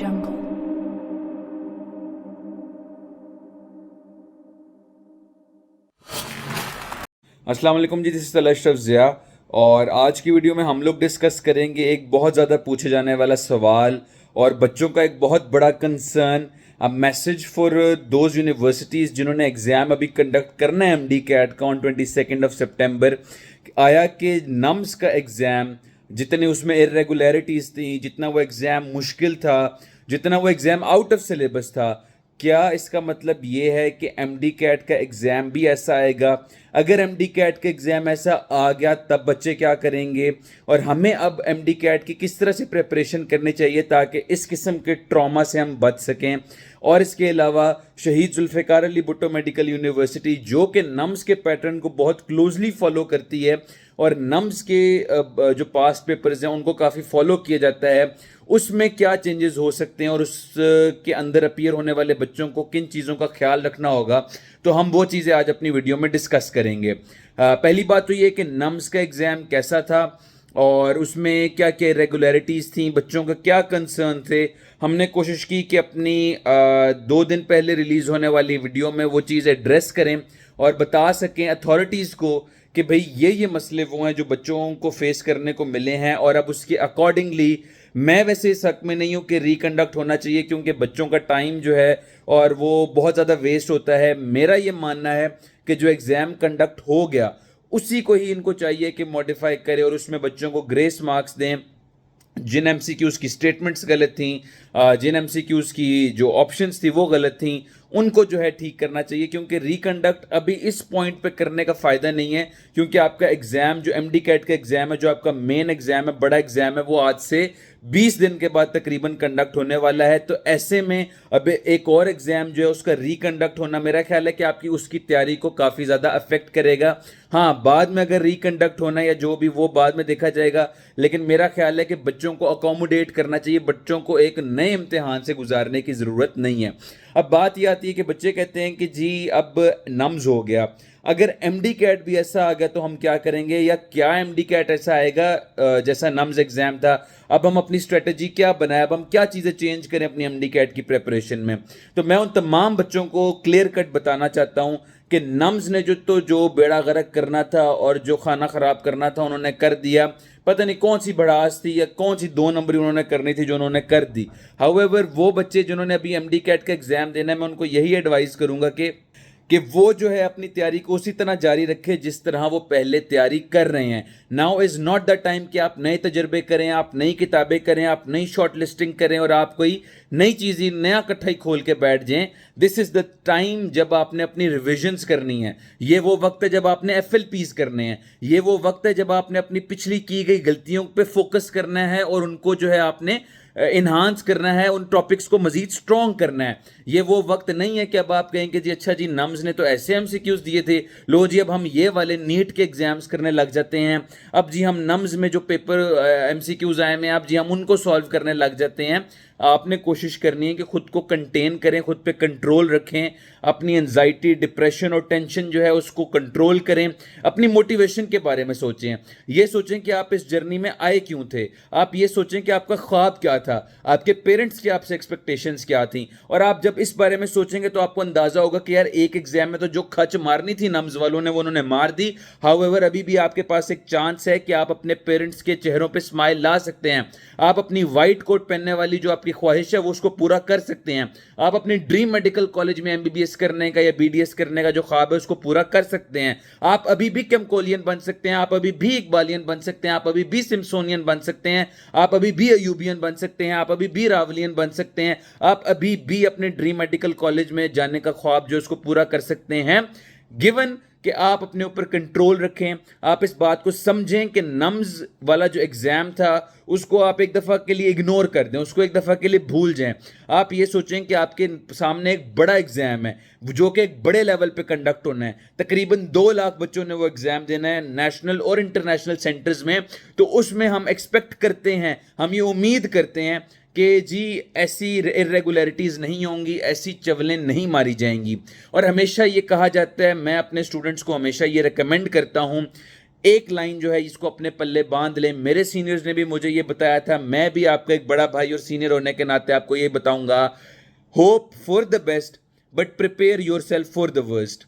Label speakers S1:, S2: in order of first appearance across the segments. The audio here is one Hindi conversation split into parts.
S1: jungle.
S2: अस्सलाम वालेकुम जी, दिस इज़ अशरफ ज़िया। और आज की वीडियो में हम लोग डिस्कस करेंगे एक बहुत ज़्यादा पूछे जाने वाला सवाल और बच्चों का एक बहुत बड़ा concern, a message for those universities जिन्होंने एग्ज़ाम अभी कंडक्ट करना है एमडी कैट का ऑन 22 आया कि नम्स का एग्ज़ाम, जितने उसमें इरेगुलरिटीज़ थी, जितना वो एग्ज़ाम मुश्किल था, जितना वो एग्ज़ाम आउट ऑफ सिलेबस था, क्या इसका मतलब ये है कि एमडी कैट का एग्ज़ाम भी ऐसा आएगा? अगर एमडी कैट का एग्ज़ाम ऐसा आ गया तब बच्चे क्या करेंगे, और हमें अब एमडी कैट की किस तरह से प्रिपरेशन करनी चाहिए ताकि इस किस्म के ट्रॉमा से हम बच सकें। और इसके अलावा शहीद जुल्फ़िकार अली भुट्टो मेडिकल यूनिवर्सिटी जो कि नम्स के पैटर्न को बहुत क्लोजली फॉलो करती है और नम्स के जो पास्ट पेपर्स हैं उनको काफ़ी फॉलो किया जाता है, उसमें क्या चेंजेस हो सकते हैं और उसके अंदर अपीयर होने वाले बच्चों को किन चीज़ों का ख्याल रखना होगा, तो हम वो चीज़ें आज अपनी वीडियो में डिस्कस करेंगे। पहली बात तो ये कि नम्स का एग्ज़ाम कैसा था और उसमें क्या क्या रेगुलरिटीज़ थी, बच्चों का क्या कंसर्न थे। हमने कोशिश की कि अपनी 2 दिन पहले रिलीज़ होने वाली वीडियो में वो चीज़ एड्रेस करें और बता सकें अथॉरिटीज़ को कि भाई ये मसले वो हैं जो बच्चों को फेस करने को मिले हैं, और अब उसके अकॉर्डिंगली मैं वैसे इस हक में नहीं हूँ कि रिकंडक्ट होना चाहिए क्योंकि बच्चों का टाइम जो है और वो बहुत ज़्यादा वेस्ट होता है। मेरा ये मानना है कि जो एग्ज़ाम कंडक्ट हो गया उसी को ही इनको चाहिए कि मॉडिफाई करें और उसमें बच्चों को ग्रेस मार्क्स दें। जिन एमसीक्यूज़ की स्टेटमेंट्स गलत थी, जिन एमसीक्यूज़ की जो ऑप्शंस थी वो गलत थी, उनको जो है ठीक करना चाहिए, क्योंकि रिकंडक्ट अभी इस पॉइंट पे करने का फ़ायदा नहीं है, क्योंकि आपका एग्ज़ाम जो एमडी कैट का एग्ज़ाम है, जो आपका मेन एग्ज़ाम है, बड़ा एग्ज़ाम है, वो आज से 20 दिन के बाद तकरीबन कंडक्ट होने वाला है। तो ऐसे में अब एक और एग्ज़ाम जो है उसका रिकंडक्ट होना, मेरा ख्याल है कि आपकी उसकी तैयारी को काफ़ी ज़्यादा अफेक्ट करेगा। हाँ, बाद में अगर रिकंडक्ट होना या जो भी, वो बाद में देखा जाएगा, लेकिन मेरा ख्याल है कि बच्चों को अकोमोडेट करना चाहिए, बच्चों को एक नए इम्तिहान से गुजारने की ज़रूरत नहीं है। अब बात यह आती है कि बच्चे कहते हैं कि जी अब नम्स हो गया, अगर एमडी कैट भी ऐसा आ गया तो हम क्या करेंगे, या क्या एमडी कैट ऐसा आएगा जैसा नम्स एग्जाम था, अब हम अपनी स्ट्रेटजी क्या बनाए, अब हम क्या चीज़ें चेंज करें अपनी एमडी कैट की प्रिपरेशन में। तो मैं उन तमाम बच्चों को क्लियर कट बताना चाहता हूँ कि नम्स ने जो बेड़ा गर्क करना था और जो खाना ख़राब करना था उन्होंने कर दिया। पता नहीं कौन सी भड़ास थी या कौन सी 2 नंबरी उन्होंने करनी थी जो उन्होंने कर दी। हाउएवर वो बच्चे जिन्होंने अभी एमडी कैट का एग्ज़ाम देना है, मैं उनको यही एडवाइस करूँगा कि वो जो है अपनी तैयारी को उसी तरह जारी रखे जिस तरह वो पहले तैयारी कर रहे हैं। Now is not the time कि आप नए तजर्बे करें, आप नई किताबें करें, आप नई शॉर्ट लिस्टिंग करें और आप कोई नई चीज़ ही नया कट्ठा ही खोल के बैठ जाएं। दिस इज़ द टाइम जब आपने अपनी रिविजन्स करनी है, ये वो वक्त है जब आपने एफएलपीज करने हैं, ये वो वक्त है जब आपने अपनी पिछली की गई गलतियों पे फोकस करना है और उनको जो है आपने इन्हांस करना है, उन टॉपिक्स को मजीद स्ट्रॉन्ग करना है। ये वो वक्त नहीं है कि अब आप कहें कि जी अच्छा जी नम्स ने तो ऐसे एमसीक्यूज दिए थे, लो जी अब हम ये वाले नीट के एग्जाम्स करने लग जाते हैं, अब जी हम नम्स में जो पेपर एमसीक्यूज आए हैं अब जी हम उनको सॉल्व करने लग जाते हैं। आपने कोशिश करनी है कि खुद को कंटेन करें, खुद पे कंट्रोल रखें, अपनी एंजाइटी, डिप्रेशन और टेंशन जो है उसको कंट्रोल करें, अपनी मोटिवेशन के बारे में सोचें, ये सोचें कि आप इस जर्नी में आए क्यों थे, आप ये सोचें कि आपका ख्वाब क्या था, आपके पेरेंट्स की आपसे एक्सपेक्टेशंस क्या थी। और आप जब इस बारे में सोचेंगे तो आपको अंदाजा होगा कि यार एक एग्जाम में तो जो खच मारनी थी नम्स वालों ने वो उन्होंने मार दी। हाउएवर अभी भी आपके पास एक चांस है कि आप अपने पेरेंट्स के चेहरों पे स्माइल ला सकते हैं, आप अपनी वाइट कोट पहनने वाली जो आपकी ख्वाहिश है वो उसको पूरा कर सकते हैं, आप अपनी ड्रीम मेडिकल कॉलेज में एमबीबीएस करने का या बीडीएस करने का जो ख्वाब है उसको पूरा कर सकते हैं, आप अभी भी कैमकोलियन बन सकते हैं, आप अभी भी इकबालियन बन सकते हैं, आप अभी भी सिम्सोनियन बन सकते हैं, आप अभी भी अयूबियन बन सकते हैं, आप अभी भी रावलियन बन सकते हैं, आप अभी भी अपने ड्रीम मेडिकल कॉलेज में जाने का ख्वाब जो उसको पूरा कर सकते हैं, गिवन कि आप अपने ऊपर कंट्रोल रखें। आप इस बात को समझें कि नम्स वाला जो एग्ज़ाम था उसको आप एक दफ़ा के लिए इग्नोर कर दें, उसको एक दफ़ा के लिए भूल जाएं। आप ये सोचें कि आपके सामने एक बड़ा एग्ज़ाम है जो कि एक बड़े लेवल पे कंडक्ट होना है, तकरीबन 2 लाख बच्चों ने वो एग्ज़ाम देना है नेशनल और इंटरनेशनल सेंटर्स में। तो उसमें हम एक्सपेक्ट करते हैं, हम ये उम्मीद करते हैं कि जी ऐसी इरेगुलरिटीज़ नहीं होंगी, ऐसी चवलें नहीं मारी जाएंगी। और हमेशा ये कहा जाता है, मैं अपने स्टूडेंट्स को हमेशा ये रिकमेंड करता हूँ एक लाइन जो है इसको अपने पल्ले बांध लें। मेरे सीनियर्स ने भी मुझे ये बताया था, मैं भी आपका एक बड़ा भाई और सीनियर होने के नाते आपको ये बताऊंगा, hope for the best but prepare your self for the worst.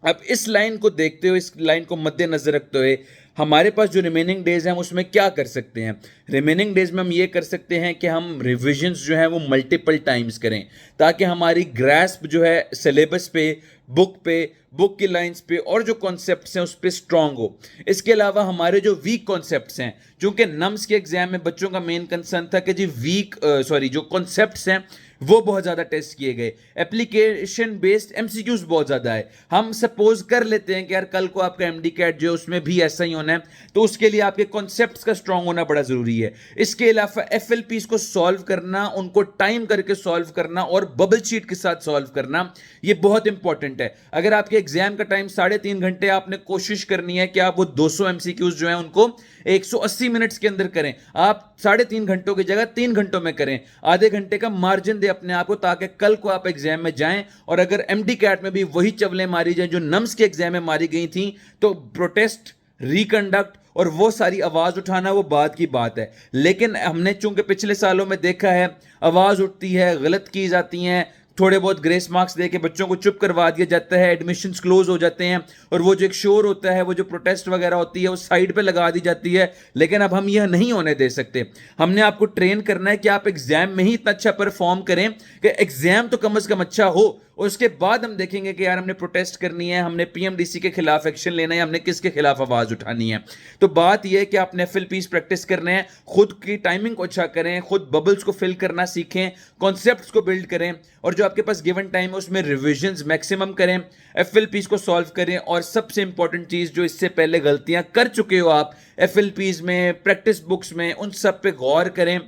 S2: अब इस लाइन को देखते हुए, इस लाइन को मद्देनजर रखते हुए, हमारे पास जो रिमेनिंग डेज हैं उसमें क्या कर सकते हैं? रिमेनिंग डेज में हम ये कर सकते हैं कि हम रिविजन्स जो है वो मल्टीपल टाइम्स करें, ताकि हमारी ग्रैस्प जो है सिलेबस पे, बुक की लाइंस पे और जो कॉन्सेप्ट्स हैं उस पर स्ट्रांग हो। इसके अलावा हमारे जो वीक कॉन्सेप्ट्स हैं, चूंकि नम्स के एग्जाम में बच्चों का मेन कंसर्न था कि जी जो कॉन्सेप्ट्स हैं वो बहुत ज़्यादा टेस्ट किए गए, एप्लीकेशन बेस्ड एमसीक्यूज बहुत ज़्यादा है। हम सपोज कर लेते हैं कि यार कल को आपका एमडी कैट जो है उसमें भी ऐसा ही होना है, तो उसके लिए आपके कॉन्सेप्ट्स का स्ट्रांग होना बड़ा ज़रूरी है। इसके अलावा एफएलपीज को सॉल्व करना, उनको टाइम करके सॉल्व करना और बबल शीट के साथ सॉल्व करना, ये बहुत इंपॉर्टेंट है। अगर आपके एग्जाम का टाइम 3.5 घंटे, आपने कोशिश करनी है कि आप वो 200 एमसीक्यूज जो है उनको 180 मिनट्स के अंदर करें। आप 3.5 घंटों की जगह 3 घंटों में करें। आधे घंटे का मार्जिन दे अपने आप को, ताकि कल को आप एग्जाम में जाएं और अगर एमडी कैट में भी वही चवलें मारी जाएं जो नम्स के एग्जाम में मारी गई थी, तो प्रोटेस्ट, रिकंडक्ट और वो सारी आवाज उठाना वो बात की बात है। लेकिन हमने चूंकि पिछले सालों में देखा है, आवाज उठती है, गलत की जाती हैं, थोड़े बहुत ग्रेस मार्क्स देके बच्चों को चुप करवा दिया जाता है, एडमिशन्स क्लोज हो जाते हैं और वो जो एक शोर होता है, वो जो प्रोटेस्ट वगैरह होती है, वो साइड पे लगा दी जाती है। लेकिन अब हम यह नहीं होने दे सकते। हमने आपको ट्रेन करना है कि आप एग्जाम में ही इतना अच्छा परफॉर्म करें कि एग्जाम तो कम से कम अच्छा हो, और उसके बाद हम देखेंगे कि यार हमने प्रोटेस्ट करनी है, हमने पीएमडीसी के खिलाफ एक्शन लेना है, हमने किसके खिलाफ आवाज उठानी है। तो बात यह है कि आपने एफएलपीज प्रैक्टिस करने हैं, खुद की टाइमिंग को अच्छा करें, खुद बबल्स को फिल करना सीखें, कॉन्सेप्ट्स को बिल्ड करें, और जो आपके पास गिवन टाइम है उसमें रिविजन्स मैक्सिमम करें, एफएलपीज को सॉल्व करें। और सबसे इंपॉर्टेंट चीज, जो इससे पहले गलतियां कर चुके हो आप एफएलपीज में, प्रैक्टिस बुक्स में, उन सब पे गौर करें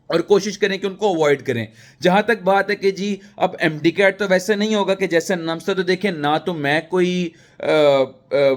S2: और कोशिश करें कि उनको अवॉइड करें। जहां तक बात है कि जी अब एमडी कैट तो वैसे नहीं होगा कि जैसा नम्स था, तो देखें ना, तो मैं कोई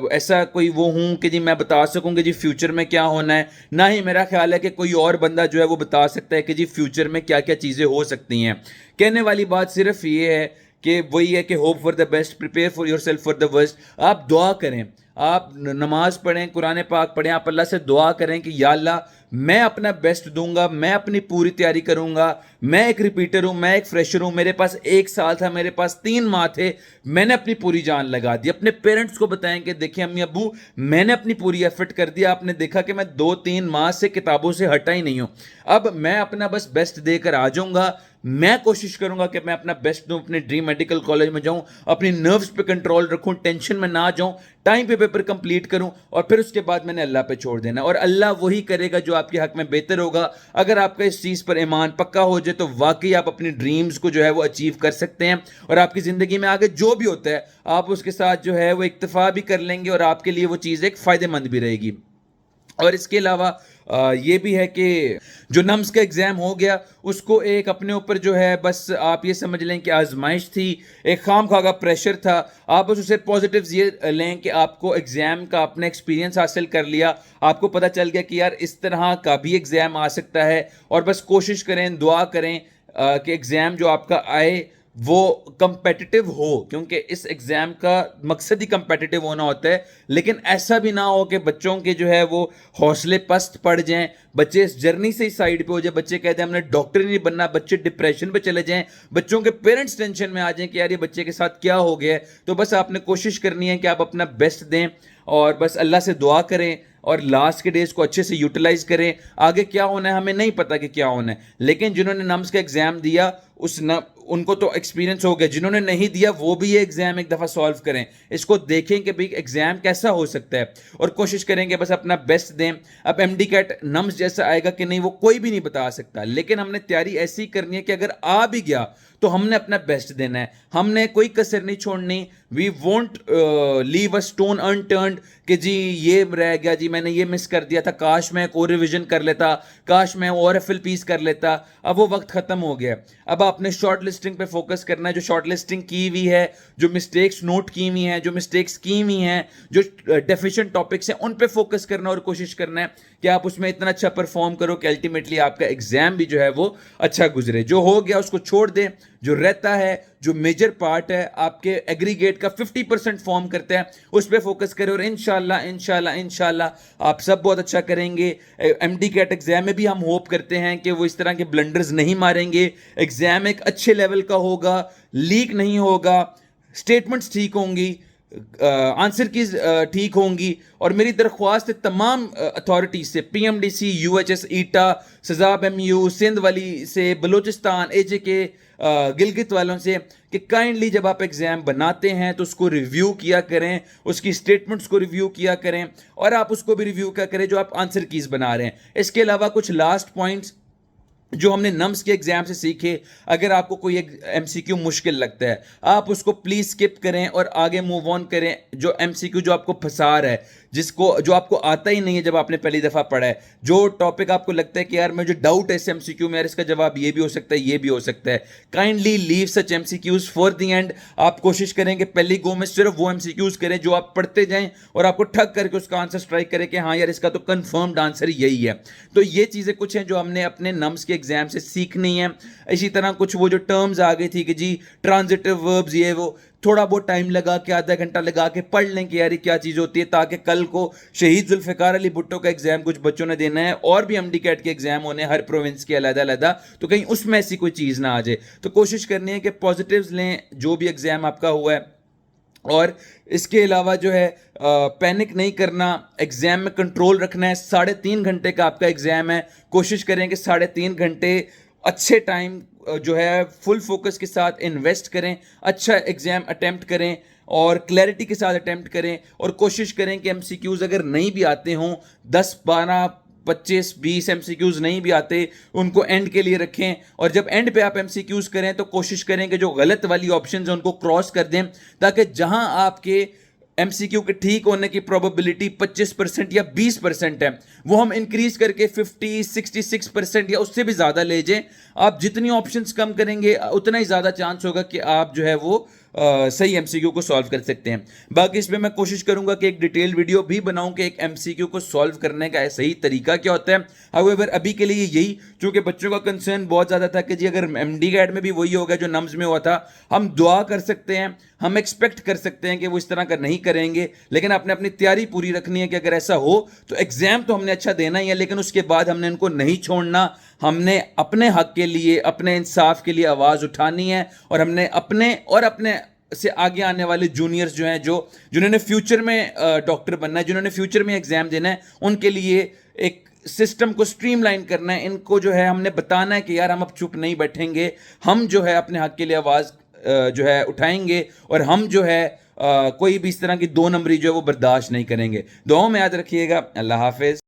S2: ऐसा कोई वो हूं कि जी मैं बता सकूंगा जी फ्यूचर में क्या होना है, ना ही मेरा ख्याल है कि कोई और बंदा जो है वो बता सकता है कि जी फ्यूचर में क्या क्या चीज़ें हो सकती हैं। कहने वाली बात सिर्फ ये है कि वही है कि hope for the best, prepare for your self for the worst. आप दुआ करें, आप नमाज पढ़ें, कुरान पाक पढ़ें, आप अल्लाह से दुआ करें कि या अल्लाह मैं अपना बेस्ट दूंगा, मैं अपनी पूरी तैयारी करूंगा, मैं एक रिपीटर हूं, मैं एक फ्रेशर हूं, मेरे पास 1 साल था, मेरे पास 3 माह थे, मैंने अपनी पूरी जान लगा दी। अपने पेरेंट्स को बताएं कि देखिए अम्मी अब्बू, मैंने अपनी पूरी एफर्ट कर दिया, आपने देखा कि मैं 2-3 माह से किताबों से हटा ही नहीं हूं, अब मैं अपना बस बेस्ट देकर आ जाऊंगा। मैं कोशिश करूंगा कि मैं अपना बेस्ट दूं, अपने ड्रीम मेडिकल कॉलेज में जाऊं, अपनी नर्व्स पे कंट्रोल रखूं, टेंशन में ना जाऊं, टाइम पे पेपर कंप्लीट करूं, और फिर उसके बाद मैंने अल्लाह पे छोड़ देना, और अल्लाह वही करेगा जो आपके हक में बेहतर होगा। अगर आपका इस चीज़ पर ईमान पक्का हो जाए तो वाकई आप अपनी ड्रीम्स को जो है वो अचीव कर सकते हैं, और आपकी ज़िंदगी में आगे जो भी होता है आप उसके साथ जो है वो इक्तफा भी कर लेंगे, और आपके लिए वो चीज़ एक फ़ायदेमंद भी रहेगी। और इसके अलावा ये भी है कि जो नम्स का एग्ज़ाम हो गया, उसको एक अपने ऊपर जो है बस आप ये समझ लें कि आजमाइश थी, एक खाम खा का प्रेशर था। आप बस उसे पॉजिटिव्स ये लें कि आपको एग्ज़ाम का अपना एक्सपीरियंस हासिल कर लिया, आपको पता चल गया कि यार इस तरह का भी एग्ज़ाम आ सकता है, और बस कोशिश करें, दुआ करें कि एग्ज़ाम जो आपका आए वो कंपेटिटिव हो, क्योंकि इस एग्ज़ाम का मकसद ही कंपेटिटिव होना होता है। लेकिन ऐसा भी ना हो कि बच्चों के जो है वो हौसले पस्त पड़ जाएं, बच्चे इस जर्नी से ही साइड पे हो जाए, बच्चे कहते हैं हमने डॉक्टर ही नहीं बनना, बच्चे डिप्रेशन पे चले जाएं, बच्चों के पेरेंट्स टेंशन में आ जाएं कि यार ये बच्चे के साथ क्या हो गया है। तो बस आपने कोशिश करनी है कि आप अपना बेस्ट दें, और बस अल्लाह से दुआ करें, और लास्ट के डेज को अच्छे से यूटिलाइज करें। आगे क्या होना है हमें नहीं पता कि क्या होना है, लेकिन जिन्होंने नम्स का एग्ज़ाम दिया उनको तो एक्सपीरियंस हो गया, जिन्होंने नहीं दिया वो भी ये एग्ज़ाम एक दफ़ा सॉल्व करें, इसको देखें कि भाई एग्ज़ाम कैसा हो सकता है, और कोशिश करेंगे बस अपना बेस्ट दें। अब एमडी कैट नम्स जैसा आएगा कि नहीं वो कोई भी नहीं बता सकता, लेकिन हमने तैयारी ऐसी करनी है कि अगर आ भी गया तो हमने अपना बेस्ट देना है, हमने कोई कसर नहीं छोड़नी। We won't leave a stone unturned कि जी ये रह गया, जी मैंने ये मिस कर दिया था, काश मैं एक और रिविजन कर लेता, काश मैं और एफएलपीज कर लेता। अब वो वक्त खत्म हो गया। अब आपने शॉर्ट लिस्टिंग पे फोकस करना है, जो शॉर्ट लिस्टिंग की हुई है, जो मिस्टेक्स नोट की हुई हैं, जो मिस्टेक्स की हुई हैं, जो डेफिशिएंट टॉपिक्स हैं, उन पे फोकस करना, और कोशिश करना है कि आप उसमें इतना अच्छा परफॉर्म करो कि अल्टीमेटली आपका एग्जाम भी जो है वो अच्छा गुजरे। जो हो गया उसको छोड़ दें, जो रहता है, जो मेजर पार्ट है आपके एग्रीगेट का 50% फॉर्म करता है, उस पर फोकस करें और इंशाल्लाह इंशाल्लाह इंशाल्लाह आप सब बहुत अच्छा करेंगे। एमडी कैट एग्जाम में भी हम होप करते हैं कि वो इस तरह के ब्लंडर्स नहीं मारेंगे, एग्जाम एक अच्छे लेवल का होगा, लीक नहीं होगा, स्टेटमेंट्स ठीक होंगी, आंसर की ठीक होंगी। और मेरी दरख्वास्त है तमाम अथॉरिटीज से, पीएमडीसी, यूएचएस, ईटा, सजाब एमयू, सिंध वाली से, बलूचिस्तान, एजेके, गिलगित वालों से कि काइंडली जब आप एग्जाम बनाते हैं तो उसको रिव्यू किया करें, उसकी स्टेटमेंट्स को रिव्यू किया करें और आप उसको भी रिव्यू किया करें जो आप आंसर कीज बना रहे हैं। इसके अलावा कुछ लास्ट पॉइंट्स जो हमने नम्स के एग्जाम से सीखे, अगर आपको कोई एक एमसीक्यू मुश्किल लगता है आप उसको प्लीज स्किप करें और आगे मूव ऑन करें। जो एमसीक्यू जो आपको फंसा रहा है, जो आपको आता ही नहीं है जब आपने पहली दफा पढ़ा है, जो टॉपिक आपको लगता है कि यार मुझे डाउट है इस एमसीक्यू में, यार इसका जवाब ये भी हो सकता है, ये भी हो सकता है, kindly leave such MCQs for the end. आप कोशिश करें कि पहली गो में सिर्फ वो एमसीक्यूज करें जो आप पढ़ते जाएं और आपको ठग करके उसका आंसर स्ट्राइक करें कि हाँ यार इसका तो कंफर्म्ड आंसर यही है। तो ये चीजें कुछ हैं जो हमने अपने नम्स के एग्जाम से सीखनी है। इसी तरह कुछ वो जो टर्म्स आ गई थी कि जी ट्रांजिटिव वर्ब्स, ये वो थोड़ा बहुत टाइम लगा के, आधा घंटा लगा के पढ़ लें कि यार ये क्या चीज़ होती है, ताकि कल को शहीद जुल्फ़िकार अली भुट्टो का एग्जाम कुछ बच्चों ने देना है और भी एमडी कैट के एग्जाम होने हर प्रोविंस के अलग अलग, तो कहीं उसमें ऐसी कोई चीज़ ना आ जाए। तो कोशिश करनी है कि पॉजिटिव्स लें जो भी एग्जाम आपका हुआ है, और इसके अलावा जो है पैनिक नहीं करना, एग्जाम में कंट्रोल रखना है। 3.5 घंटे का आपका एग्जाम है, कोशिश करें कि 3.5 घंटे अच्छे टाइम जो है फुल फोकस के साथ इन्वेस्ट करें, अच्छा एग्जाम अटेम्प्ट करें और क्लैरिटी के साथ अटेम्प्ट करें। और कोशिश करें कि एमसीक्यूज अगर नहीं भी आते हों, 10, 12, 25, 20 एमसीक्यूज नहीं भी आते, उनको एंड के लिए रखें। और जब एंड पे आप एमसीक्यूज करें तो कोशिश करें कि जो गलत वाली ऑप्शन है उनको क्रॉस कर दें, ताकि जहां आपके एमसीक्यू के ठीक होने की प्रोबेबिलिटी 25% या 20% है, वो हम इंक्रीज करके 50, 66% या उससे भी ज़्यादा ले जाएं। आप जितनी ऑप्शंस कम करेंगे उतना ही ज़्यादा चांस होगा कि आप जो है वो सही एमसीक्यू को सॉल्व कर सकते हैं। बाकी इसमें मैं कोशिश करूंगा कि एक डिटेल वीडियो भी बनाऊं कि एक एमसीक्यू को सॉल्व करने का सही तरीका क्या होता है। हाउएवर अभी के लिए यही, चूंकि बच्चों का कंसर्न बहुत ज़्यादा था कि जी अगर एमडी कैट में भी वही होगा जो नम्स में हुआ था, हम दुआ कर सकते हैं, हम एक्सपेक्ट कर सकते हैं कि वो इस तरह का नहीं करेंगे, लेकिन आपने अपनी तैयारी पूरी रखनी है कि अगर ऐसा हो तो एग्जाम तो हमने अच्छा देना ही है, लेकिन उसके बाद हमने उनको नहीं छोड़ना। हमने अपने हक के लिए, अपने इंसाफ के लिए आवाज़ उठानी है और हमने अपने से आगे आने वाले जूनियर्स जो हैं, जिन्होंने फ्यूचर में डॉक्टर बनना है, जिन्होंने फ्यूचर में एग्जाम देना है, उनके लिए एक सिस्टम को स्ट्रीमलाइन करना है। इनको जो है हमने बताना है कि यार हम अब चुप नहीं बैठेंगे, हम जो है अपने हक के लिए आवाज़ जो है उठाएंगे और हम जो है कोई भी इस तरह की 2 नंबरी जो है वो बर्दाश्त नहीं करेंगे। दुआओं में याद रखिएगा। अल्लाह हाफिज।